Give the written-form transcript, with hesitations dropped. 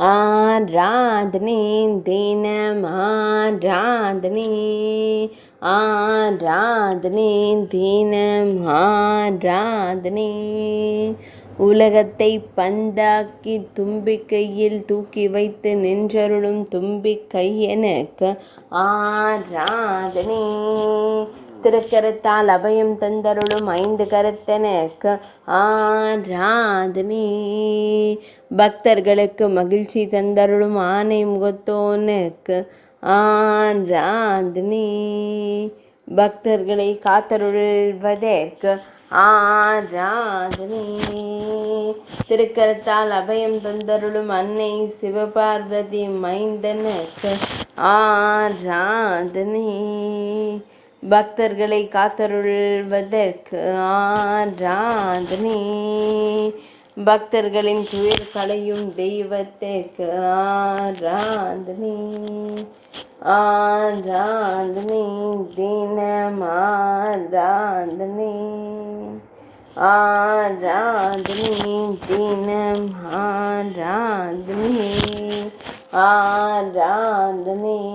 ஆராதனை தினம் ஆராதனை ஆராதனை தினம் ஆராதனை. உலகத்தை பந்தாக்கி தும்பிக்கையில் தூக்கி வைத்து நின்றருளும் தும்பிக்கை எனக்கு ஆராதனை. திருக்கரத்தால் அபயம் தந்தருளும் ஐந்து கரத்தனுக்கு ஆராதனை. பக்தர்களுக்கு மகிழ்ச்சி தந்தருளும் ஆனை முகத்தோனுக்கு ஆராதனை. பக்தர்களை காத்தருள்வதற்கு ஆராதனை. திருக்கரத்தால் அபயம் தந்தருளும் அன்னை சிவபார்வதி மைந்தனுக்கு ஆராதனை. பக்தர்களை காத்தருள்வதற்கு ஆராதனை. பக்தர்களின் துயர் களையும் தெய்வத்திற்கு ஆராதனை. ஆராதனை தினம் ஆராதனை. ஆராதனை தினம் ஆராதனை. ஆராதனை.